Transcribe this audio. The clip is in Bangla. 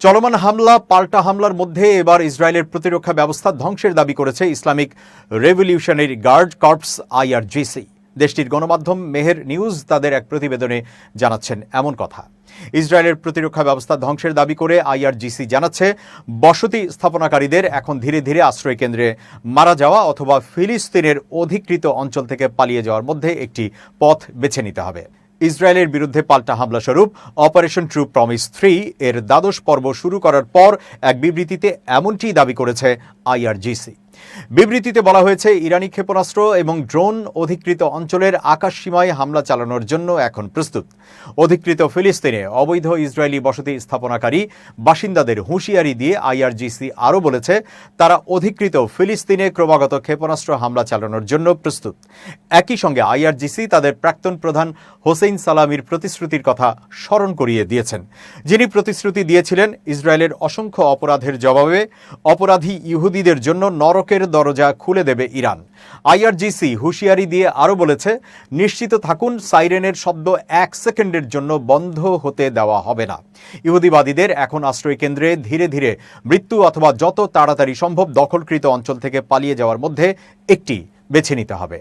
চলমান হামলা পাল্টা হামলার মধ্যে এবার ইসরায়েলের প্রতিরক্ষা ব্যবস্থা ধ্বংসের দাবি করেছে Islamic revolutionary guard corps IRGC। দেশটির গণমাধ্যম মেহের নিউজ তাদের এক প্রতিবেদনে জানাচ্ছেন এমন কথা। ইসরায়েলের প্রতিরক্ষা ব্যবস্থা ধ্বংসের দাবি করে IRGC জানাচ্ছে, বসতি স্থাপনাকারীদের এখন ধীরে ধীরে আশ্রয় কেন্দ্রে মারা যাওয়া অথবা ফিলিস্তিনের অধিকৃত অঞ্চল থেকে পালিয়ে যাওয়ার মধ্যে একটি পথ বেছে নিতে হবে। ইসরায়েলের বিরুদ্ধে পাল্টা হামলা স্বরূপ অপারেশন ট্রু প্রমিস 3 এর দ্বাদশ পর্ব শুরু করার পর এক বিবৃতিতে এমনটি দাবি করেছে IRGC। বিবৃতিতে বলা হয়েছে, ইরানি ক্ষেপণাস্ত্র এবং ড্রোন অধিকৃত অঞ্চলের আকাশসীমায় হামলা চালানোর জন্য এখন প্রস্তুত। অধিকৃত ফিলিস্তিনে অবৈধ ইসরায়েলি বসতি স্থাপনাকারী বাসিন্দাদের হুঁশিয়ারি দিয়ে IRGC আরও বলেছে, তারা অধিকৃত ফিলিস্তিনে ক্রমাগত ক্ষেপণাস্ত্র হামলা চালানোর জন্য প্রস্তুত। একই সঙ্গে IRGC তাদের প্রাক্তন প্রধান হোসেইন সালামির প্রতিশ্রুতির কথা স্মরণ করিয়ে দিয়েছেন, যিনি প্রতিশ্রুতি দিয়েছিলেন ইসরায়েলের অসংখ্য অপরাধের জবাবে অপরাধী ইহুদিদের জন্য নরকের দরজা খুলে দেবে ইরান। IRGC হুঁশিয়ারি দিয়ে আরও বলেছে, নিশ্চিত থাকুন সাইরেনের শব্দ 1 সেকেন্ডের জন্য বন্ধ হতে দেওয়া হবে না। ইহুদিবাদীদের এখন আশ্রয় কেন্দ্রে ধীরে ধীরে মৃত্যু অথবা যত তাড়াতাড়ি সম্ভব দখলকৃত অঞ্চল থেকে পালিয়ে যাওয়ার মধ্যে একটি বেছে নিতে হবে।